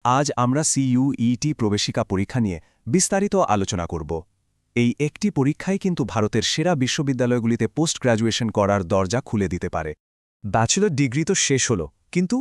আজ আমরা সিইউইটি প্রবেশিকা পরীক্ষা নিয়ে বিস্তারিত আলোচনা করব। এই একটি পরীক্ষাই কিন্তু ভারতের সেরা বিশ্ববিদ্যালয়গুলিতে পোস্ট গ্র্যাজুয়েশন করার দরজা খুলে দিতে পারে। ব্যাচেলর ডিগ্রি তো শেষ হলো, কিন্তু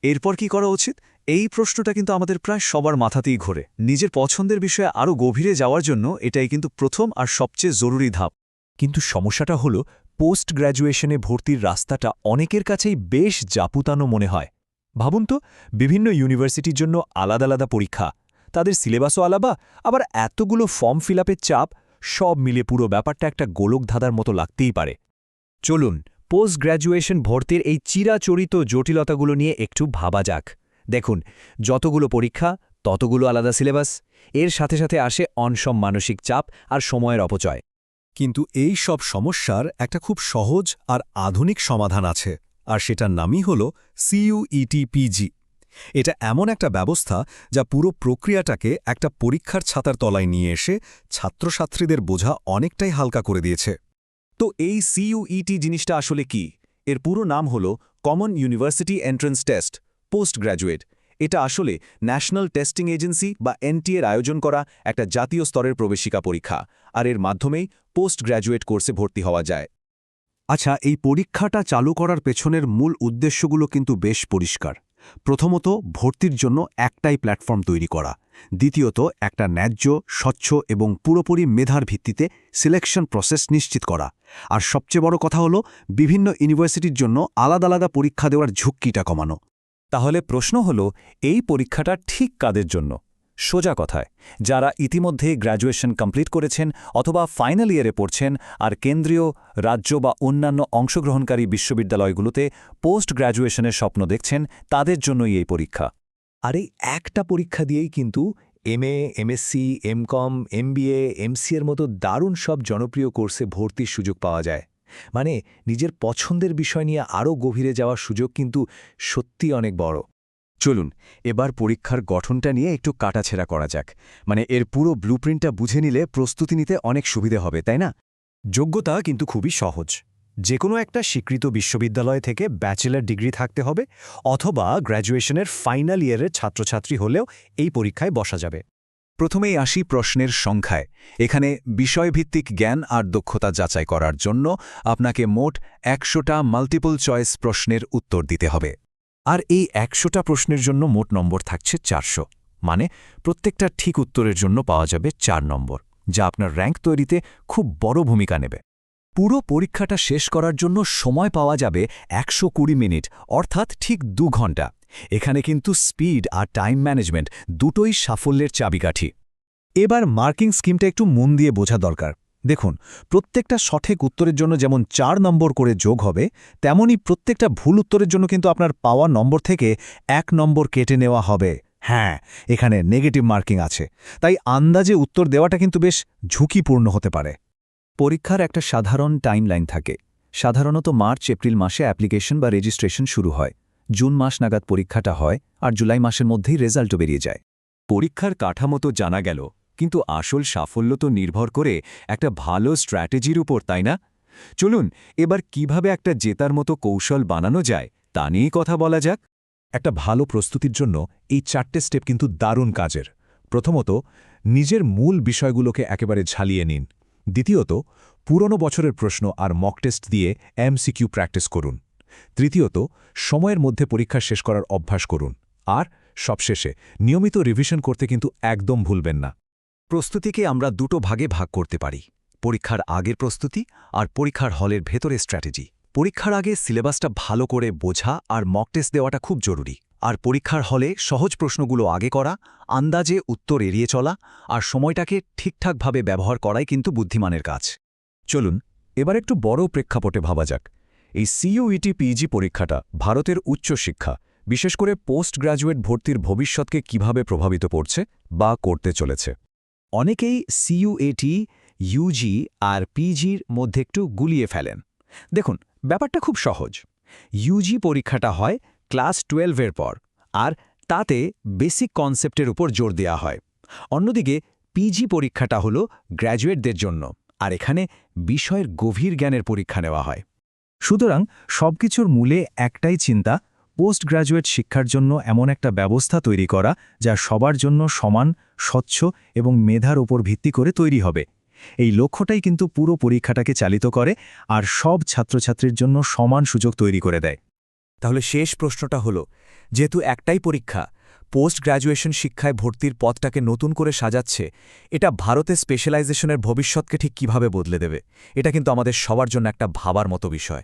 এরপর কি করা উচিত? এই প্রশ্নটা কিন্তু আমাদের প্রায় সবার মাথাতেই ঘোরে। নিজের পছন্দের বিষয়ে আরও গভীরে যাওয়ার জন্য এটাই কিন্তু প্রথম আর সবচেয়ে জরুরি ধাপ। কিন্তু সমস্যাটা হলো পোস্ট গ্র্যাজুয়েশনে ভর্তির রাস্তাটা অনেকের কাছেই বেশ জাপুতানো মনে হয়। ভাবুন তো, বিভিন্ন ইউনিভার্সিটির জন্য আলাদা আলাদা পরীক্ষা, তাদের সিলেবাসও আলাদা, আবার এতগুলো ফর্ম ফিল আপের চাপ, সব মিলে পুরো ব্যাপারটা একটা গোলকধাঁধার মতো লাগতেই পারে। চলুন পোস্ট গ্র্যাজুয়েশন ভর্তির এই চিরাচরিত জটিলতাগুলো নিয়ে একটু ভাবা যাক। দেখুন, যতগুলো পরীক্ষা ততগুলো আলাদা সিলেবাস, এর সাথে সাথে আসে অনসম মানসিক চাপ আর সময়ের অপচয়। কিন্তু এই সব সমস্যার একটা খুব সহজ আর আধুনিক সমাধান আছে, আর সেটার নামই হল সিইউইটি পিজি। এটা এমন একটা ব্যবস্থা যা পুরো প্রক্রিয়াটাকে একটা পরীক্ষার ছাতার তলায় নিয়ে এসে ছাত্রছাত্রীদের বোঝা অনেকটাই হালকা করে দিয়েছে। তো এই সিইউইটি জিনিসটা আসলে কি? এর পুরো নাম হল common university entrance test post graduate. এটা আসলে ন্যাশনাল টেস্টিং এজেন্সি বা এনটিএর আয়োজন করা একটা জাতীয় স্তরের প্রবেশিকা পরীক্ষা, আর এর মাধ্যমেই পোস্ট গ্র্যাজুয়েট কোর্সে ভর্তি হওয়া যায়। আচ্ছা, এই পরীক্ষাটা চালু করার পেছনের মূল উদ্দেশ্যগুলো কিন্তু বেশ পরিষ্কার। প্রথমত, ভর্তির জন্য একটাই প্ল্যাটফর্ম তৈরি করা। দ্বিতীয়ত, একটা ন্যায্য, স্বচ্ছ এবং পুরোপুরি মেধার ভিত্তিতে সিলেকশন প্রসেস নিশ্চিত করা। আর সবচেয়ে বড় কথা হলো বিভিন্ন ইউনিভার্সিটির জন্য আলাদা আলাদা পরীক্ষা দেওয়ার ঝুঁকিটা কমানো। তাহলে প্রশ্ন হল, এই পরীক্ষাটা ঠিক কাদের জন্য? সোজা কথায়, যারা ইতিমধ্যে গ্র্যাজুয়েশন কমপ্লিট করেছেন অথবা ফাইনাল ইয়ারে পড়ছেন আর কেন্দ্রীয়, রাজ্য বা অন্যান্য অংশগ্রহণকারী বিশ্ববিদ্যালয়গুলোতে পোস্ট গ্র্যাজুয়েশনের স্বপ্ন দেখছেন, তাদের জন্যই এই পরীক্ষা। আর এই একটা পরীক্ষা দিয়েই কিন্তু এমএ, এমএসসি, এমকম, এমবিএ, এমসিএর মতো দারুণ সব জনপ্রিয় কোর্সে ভর্তির সুযোগ পাওয়া যায়। মানে নিজের পছন্দের বিষয় নিয়ে আরও গভীরে যাওয়ার সুযোগ কিন্তু সত্যি অনেক বড়। চলুন এবার পরীক্ষার গঠনটা নিয়ে একটু কাটাছেঁড়া করা যাক। মানে এর পুরো ব্লুপ্রিন্টটা বুঝে নিলে প্রস্তুতি নিতে অনেক সুবিধে হবে, তাই না? যোগ্যতা কিন্তু খুবই সহজ। যে কোনো একটা স্বীকৃত বিশ্ববিদ্যালয় থেকে ব্যাচেলর ডিগ্রি থাকতে হবে, অথবা গ্র্যাজুয়েশনের ফাইনাল ইয়ারের ছাত্রছাত্রী হলেও এই পরীক্ষায় বসা যাবে। প্রথমেই আসি প্রশ্নের সংখ্যায়। এখানে বিষয়ভিত্তিক জ্ঞান আর দক্ষতা যাচাই করার জন্য আপনাকে মোট ১০০টা মাল্টিপল চয়েস প্রশ্নের উত্তর দিতে হবে। আর এই ১০০টা প্রশ্নের জন্য মোট নম্বর থাকছে ৪০০। মানে প্রত্যেকটা ঠিক উত্তরের জন্য পাওয়া যাবে ৪ নম্বর, যা আপনার র্যাঙ্ক তৈরিতে খুব বড় ভূমিকা নেবে। পুরো পরীক্ষাটা শেষ করার জন্য সময় পাওয়া যাবে ১২০ মিনিট, অর্থাৎ ঠিক ২ ঘণ্টা। এখানে কিন্তু স্পিড আর টাইম ম্যানেজমেন্ট দুটোই সাফল্যের চাবিকাঠি। এবার মার্কিং স্কিমটা একটু মন দিয়ে বোঝা দরকার। দেখুন, প্রত্যেকটা সঠিক উত্তরের জন্য যেমন ৪ নম্বর করে যোগ হবে, তেমনি প্রত্যেকটা ভুল উত্তরের জন্য কিন্তু আপনার পাওয়া নম্বর থেকে ১ নম্বর কেটে নেওয়া হবে। হ্যাঁ, এখানে নেগেটিভ মার্কিং আছে, তাই আন্দাজে উত্তর দেওয়াটা কিন্তু বেশ ঝুঁকিপূর্ণ হতে পারে। পরীক্ষার একটা সাধারণ টাইমলাইন থাকে। সাধারণত মার্চ-এপ্রিল মাসে অ্যাপ্লিকেশন বা রেজিস্ট্রেশন শুরু হয়, জুন মাস নাগাদ পরীক্ষাটা হয়, আর জুলাই মাসের মধ্যেই রেজাল্টও বেরিয়ে যায়। পরীক্ষার কাঠামো তো জানা গেল, কিন্তু আসল সাফল্য তো নির্ভর করে একটা ভালো স্ট্র্যাটেজির উপর, তাই না? চলুন এবার কিভাবে একটা জেতার মতো কৌশল বানানো যায় তা নিয়েই কথা বলা যাক। একটা ভালো প্রস্তুতির জন্য এই ৪টে স্টেপ কিন্তু দারুণ কাজের। প্রথমত, নিজের মূল বিষয়গুলোকে একেবারে ঝালিয়ে নিন। দ্বিতীয়ত, পুরনো বছরের প্রশ্ন আর মক টেস্ট দিয়ে এমসিকিউ প্র্যাকটিস করুন। তৃতীয়ত, সময়ের মধ্যে পরীক্ষা শেষ করার অভ্যাস করুন। আর সবশেষে, নিয়মিত রিভিশন করতে কিন্তু একদম ভুলবেন না। প্রস্তুতিকে আমরা দুটো ভাগে ভাগ করতে পারি: পরীক্ষার আগের প্রস্তুতি আর পরীক্ষার হলের ভেতরে স্ট্র্যাটেজি। পরীক্ষার আগে সিলেবাসটা ভালো করে বোঝা আর মক টেস্ট দেওয়াটা খুব জরুরি। আর পরীক্ষার হলে সহজ প্রশ্নগুলো আগে করা, আন্দাজে উত্তর এড়িয়ে চলা আর সময়টাকে ঠিকঠাকভাবে ব্যবহার করাই কিন্তু বুদ্ধিমানের কাজ। চলুন এবার একটু বড় প্রেক্ষাপটে ভাবা যাক। এই সিইউইটি পিজি পরীক্ষাটা ভারতের উচ্চশিক্ষা, বিশেষ করে পোস্ট গ্র্যাজুয়েট ভর্তির ভবিষ্যৎকে কিভাবে প্রভাবিত করছে বা করতে চলেছে। অনেকেই সিইউইটি, ইউজি আর পিজির মধ্যে একটু গুলিয়ে ফেলেন। দেখুন, ব্যাপারটা খুব সহজ। ইউজি পরীক্ষাটা হয় ক্লাস 12-এর পর, আর তাতে বেসিক কনসেপ্টের উপর জোর দেওয়া হয়। অন্যদিকে পিজি পরীক্ষাটা হলো গ্র্যাজুয়েটদের জন্য, আর এখানে বিষয়ের গভীর জ্ঞানের পরীক্ষা নেওয়া হয়। সুতরাং সবকিছুর মূলে একটাই চিন্তা, পোস্ট গ্র্যাজুয়েট শিক্ষার জন্য এমন একটা ব্যবস্থা তৈরি করা যা সবার জন্য সমান, স্বচ্ছ এবং মেধার উপর ভিত্তি করে তৈরি হবে। এই লক্ষ্যটাই কিন্তু পুরো পরীক্ষাটাকে চালিত করে আর সব ছাত্রছাত্রীর জন্য সমান সুযোগ তৈরি করে দেয়। তাহলে শেষ প্রশ্নটা হলো, যেহেতু একটাই পরীক্ষা পোস্ট গ্র্যাজুয়েশন শিক্ষায় ভর্তির পথটাকে নতুন করে সাজাচ্ছে, এটা ভারতে স্পেশালাইজেশনের ভবিষ্যৎকে ঠিক কিভাবে বদলে দেবে? এটা কিন্তু আমাদের সবার জন্য একটা ভাবার মতো বিষয়।